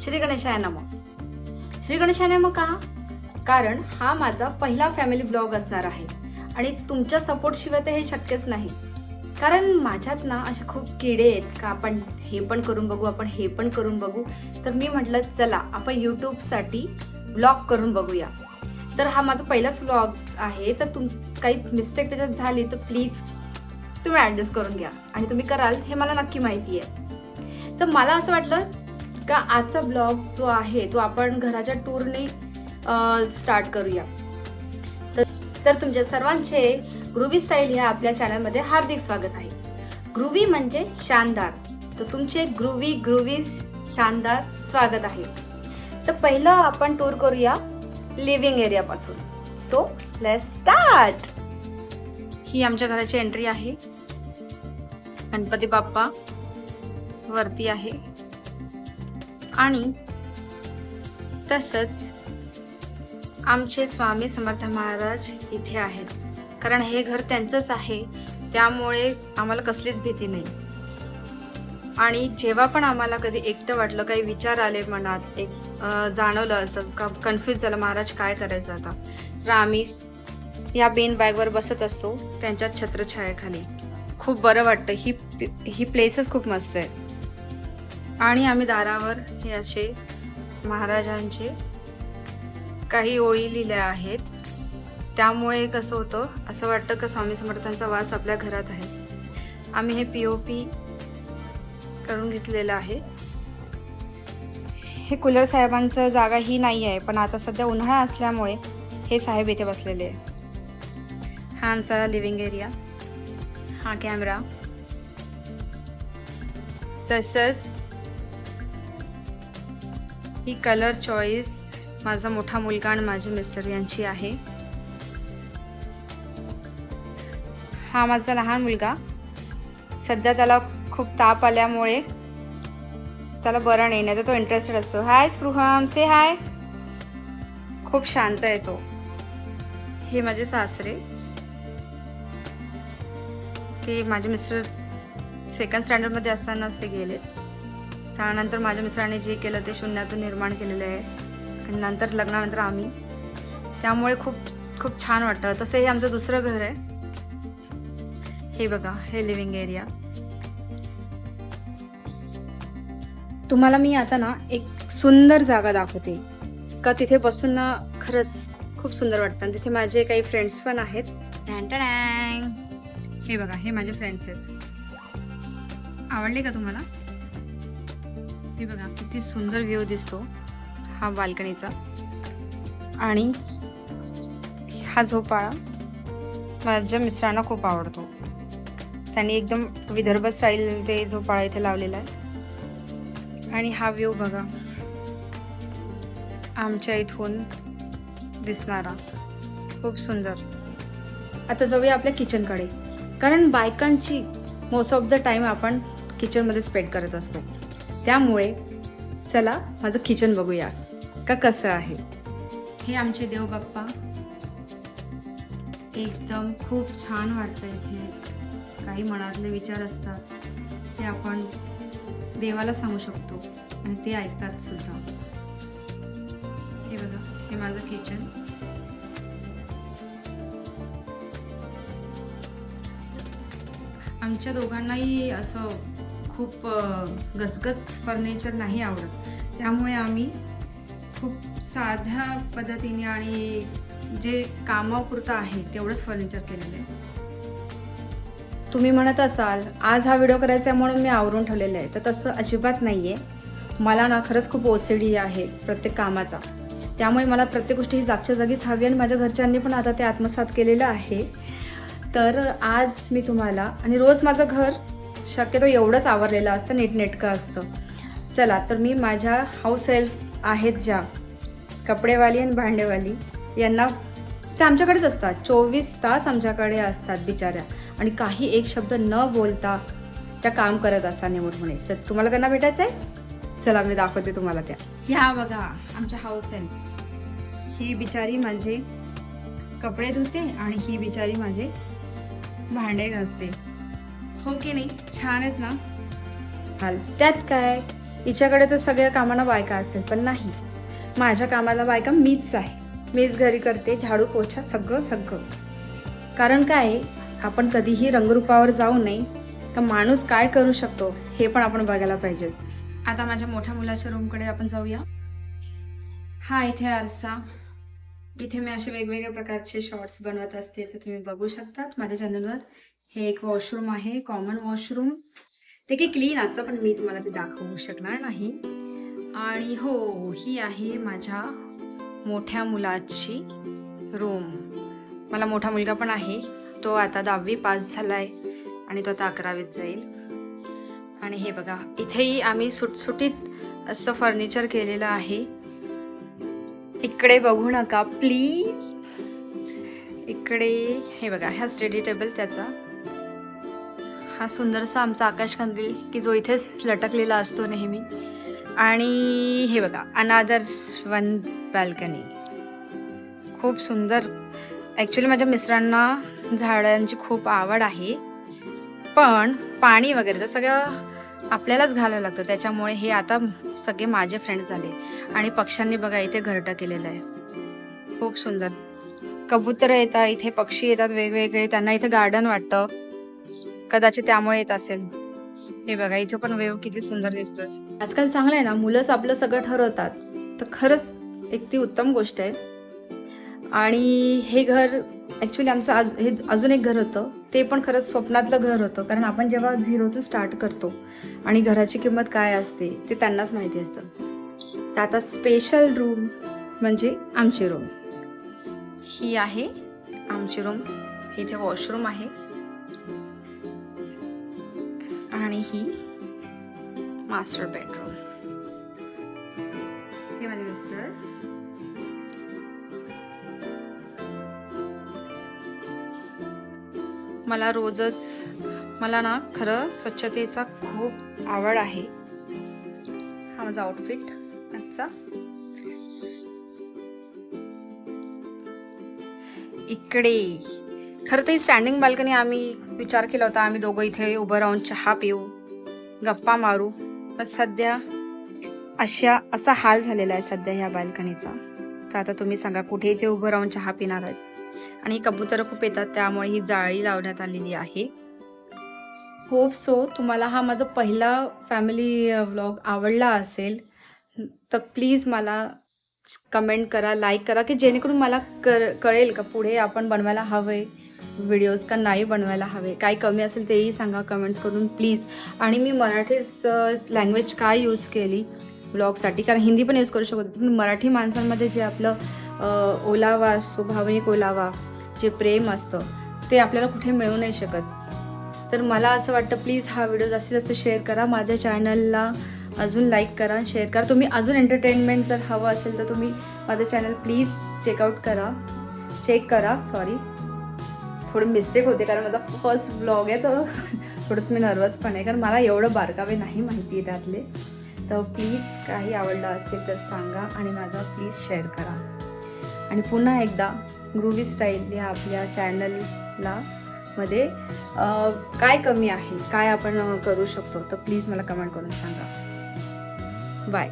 श्री गणेशाय नमः. श्री गणेशाय नमः का? कारण हा माझा पहिला फॅमिली ब्लॉग असणार आहे आणि तुमच्या सपोर्टशिवाय तर हे शक्यच नाही. कारण माझ्यात ना असे खूप किडे आहेत का आपण हे पण करून बघू, आपण हे पण करून बघू. तर मी म्हटलं चला आपण यूट्यूबसाठी ब्लॉग करून बघूया. तर हा माझा पहिलाच ब्लॉग आहे, तर काही मिस्टेक त्याच्यात झाली तर प्लीज तुम्ही ॲडजस्ट करून घ्या आणि तुम्ही कराल हे मला नक्की माहिती आहे. तर मला असं वाटलं का आजचा ब्लॉग जो आहे तो आपण घराच्या टूरने स्टार्ट करूया. तर तुमच्या सर्वांचे ग्रुवी स्टाईल ह्या आपल्या चॅनलमध्ये हार्दिक स्वागत आहे. ग्रुवी म्हणजे शानदार, तर तुमचे ग्रुवी शानदार स्वागत आहे. तर पहिलं आपण टूर करूया लिव्हिंग एरिया पासून. So let's start. ही आमच्या घराची एंट्री आहे. गणपती बाप्पा वरती आहे आणि तसंच आमचे स्वामी समर्थ महाराज इथे आहेत. कारण हे घर त्यांचंच आहे, त्यामुळे आम्हाला कसलीच भीती नाही. आणि जेव्हा पण आम्हाला कधी एकटं वाटलं, काही विचार आले मनात, एक जाणवलं असं का कन्फ्यूज झालं महाराज काय करायचं आता, तर आम्ही या बेन बॅगवर बसत असतो त्यांच्या छत्रछायाखाली. खूप बरं वाटतं. ही प्लेसच खूप मस्त आहे. आणि आम्ही दारावर हे असे महाराजांचे काही ओळी लिहिल्या आहेत, त्यामुळे कसं होतं असं वाटतं का स्वामी समर्थांचा वास आपल्या घरात आहे. आम्ही हे POP करून घेतलेलं आहे. हे कूलर साहेबांचं जागा ही नाही आहे, पण आता सध्या उन्हाळा असल्यामुळे हे साहेब इथे बसलेले आहे. हा आमचा लिव्हिंग एरिया, हा कॅमेरा, तसंच ही कलर चॉईस माझा मोठा मुलगा आणि माझे मिस्टर यांची आहे. हा माझा लहान मुलगा, सध्या त्याला खूप ताप आल्यामुळे त्याला बरं नाही, तर तो इंटरेस्टेड असतो. हाय स्पृहम, से हाय. खूप शांत आहे तो. हे माझे सासरे, ते माझे मिस्टर सेकंड स्टँडर्डमध्ये असतानाच ते गेले. त्यानंतर माझ्या मिस्टरांनी जे केलं ते शून्यातून निर्माण केलेलं आहे आणि नंतर लग्नानंतर आम्ही, त्यामुळे खूप खूप छान वाटतं. तसं हे आमचं दुसरं घर आहे. हे बघा, हे लिव्हिंग एरिया. तुम्हाला मी आता ना एक सुंदर जागा दाखवते का तिथे बसून ना खरंच खूप सुंदर वाटतं. तिथे माझे काही फ्रेंड्स पण आहेत. हे बघा, हे माझे फ्रेंड्स आहेत. आवडले का तुम्हाला? हे बघा किती सुंदर व्ह्यू दिसतो हा बाल्कनीचा. आणि हा झोपाळा माझ्या मिस्टरांना खूप आवडतो. त्यांनी एकदम विदर्भ स्टाईल ते झोपाळा इथे लावलेला आहे. आणि हा व्ह्यू बघा आमच्या इथून दिसणारा, खूप सुंदर. आता जाऊया आपल्या किचनकडे. कारण बायकांची मोस्ट ऑफ द टाईम आपण किचनमध्ये स्पेंड करत असतो, त्यामुळे चला माझं किचन बघूया का कसं आहे. हे आमचे देव बाप्पा, एकदम खूप छान वाटतं इथे. काही मनातले विचार असतात ते आपण देवाला सांगू शकतो आणि ते ऐकतात सुद्धा. हे बघा, हे माझं किचन. आमच्या दोघांनाही असं खूप गचगच फर्निचर नाही आवडत, त्यामुळे आम्ही खूप साध्या पद्धतीने आणि जे कामापुरतं आहे तेवढंच फर्निचर केलेलं आहे. तुम्ही म्हणत असाल आज हा व्हिडिओ करायचा आहे म्हणून मी आवरून ठेवलेलं आहे, तर तसं अजिबात नाही आहे. मला ना खरंच खूप OCD आहे प्रत्येक कामाचा, त्यामुळे मला प्रत्येक गोष्टी ही जागच्या जागीच हवी आणि माझ्या घरच्यांनी पण आता ते आत्मसात केलेलं आहे. तर आज मी तुम्हाला, आणि रोज माझं घर शक्यतो एवढंच आवरलेलं असतं, नीटनेटकं असतं. चला तर मी माझ्या हाऊस हेल्प आहेत ज्या कपडेवाली आणि भांडेवाली, यांना ते आमच्याकडेच असतात. 24 तास आमच्याकडे असतात बिचाऱ्या, आणि काही एक शब्द न बोलता त्या काम करत असतात निमूटपणे. चल तुम्हाला त्यांना भेटायचं आहे, चला मी दाखवते तुम्हाला त्या. ह्या बघा आमच्या हाऊस हेल्प. ही बिचारी माझे कपडे धुते आणि ही बिचारी माझे भांडे घासते. हो की नाही? छान आहेत ना? त्यात काय, हिच्याकडे तर सगळ्या कामांना बायका असेल, पण नाही, माझ्या कामाला बायका मीच आहे. मीच घरी करते, झाडू पोछा सगळं. कारण काय, आपण कधीही रंगरूपावर जाऊ नये, तर माणूस काय करू शकतो हे पण आपण बघायला पाहिजे. आता माझ्या मोठ्या मुलाच्या रूमकडे आपण जाऊया. हा इथे आरसा, इथे मी असे वेगवेगळ्या प्रकारचे शॉर्ट्स बनवत असते, ते तुम्ही बघू शकतात माझ्या चॅनलवर. हे एक वॉशरूम आहे, कॉमन वॉशरूम. ते काही क्लीन असतं, पण मी तुम्हाला ते दाखवू शकणार नाही. आणि हो, ही आहे माझ्या मोठ्या मुलाची रूम. मला मोठा मुलगा पण आहे, तो आता 10वी पास झालाय आणि तो आता 11वीत जाईल. आणि हे बघा, इथेही आम्ही सुटसुटीत असं फर्निचर केलेलं आहे. इकडे बघू नका प्लीज. इकडे हे बघा, हा स्टडी टेबल त्याचा. हा सुंदरसा आमचा आकाश कंदील की जो इथेच लटकलेला असतो नेहमी. आणि हे बघा, अनादर वन बाल्कनी. खूप सुंदर. ॲक्च्युली माझ्या मिस्टरांना झाडांची खूप आवड आहे, पण पाणी वगैरे तर सगळं आपल्यालाच घालावं लागतं, त्याच्यामुळे हे आता सगळे माझे फ्रेंड झाले. आणि पक्ष्यांनी बघा इथे घरटं केलेलं आहे, खूप सुंदर. कबूतर येतात इथे, पक्षी येतात वेगवेगळे, त्यांना इथे गार्डन वाटतं, कदाचित त्यामुळे येत असेल. हे बघा, इथे पण वेव किती सुंदर दिसतोय. आजकाल चांगलं आहे ना, मुलंच आपलं सगळं ठरवतात, तर खरंच एक ती उत्तम गोष्ट आहे. आणि हे घर ॲक्च्युली आमचं हे अजून एक घर होतं, ते पण खरंच स्वप्नातलं घर होतं. कारण आपण जेव्हा 0 टू स्टार्ट करतो आणि घराची किंमत काय असते ते त्यांनाच माहिती असतं. तर आता स्पेशल रूम म्हणजे आमची रूम. ही आहे आमची रूम. इथे वॉशरूम आहे आणि ही मास्टर बेडरूम. हे माझे मिस्टर. मला ना खरं स्वच्छतेचा खूप आवड आहे. हा माझा आउटफिट आजचा. इकडे खरं तर ही स्टँडिंग बाल्कनी आम्ही विचार केला होता, आम्ही दोघं इथे उभं राहून चहा पिऊ, गप्पा मारू, पण सध्या असा हाल झालेला आहे सध्या ह्या बाल्कनीचा. तर आता तुम्ही सांगा कुठे इथे उभं राहून चहा पिणार आहेत. आणि कबूतर खूप येतात, त्यामुळे ही जाळी लावण्यात आलेली आहे. होप सो तुम्हाला हा माझा पहिला फॅमिली व्लॉग आवडला असेल, तर प्लीज मला कमेंट करा, लाईक करा, की जेणेकरून मला कळेल का पुढे आपण बनवायला हवे व्हिडिओज का नाही बनवायला हवे. काही कमी असेल तेही सांगा कमेंट्स करून प्लीज. आणि मी मराठीच लँग्वेज काय यूज केली व्लॉगसाठी, कारण हिंदी पण यूज करू शकत होते, पण मराठी माणसांमध्ये जे आपलं ओलावा असतो, भावनिक ओलावा, जे प्रेम असतं, ते आपल्याला कुठे मिळू नाही शकत. तर मला असं वाटतं प्लीज हा व्हिडिओ जास्तीत जास्त शेअर करा. माझ्या चॅनलला अजून लाईक करा, शेअर करा. तुम्ही अजून एंटरटेनमेंट जर हवं असेल तर तुम्ही माझं चॅनल प्लीज चेक करा. सॉरी, थोडी मिस्टेक होते कारण माझा फर्स्ट व्लॉग आहे, तर थोडंसं मी नर्वस पण आहे, कारण मला एवढं बारकावे नाही माहिती आहे त्यातले. तर प्लीज काही आवडलं असेल तर सांगा आणि माझा प्लीज शेअर करा. आणि पुन्हा एकदा ग्रुवी स्टाईल या आपल्या चॅनलला मध्ये काय कमी आहे, काय आपण करू शकतो, तर प्लीज मला कमेंट करून सांगा. बाय.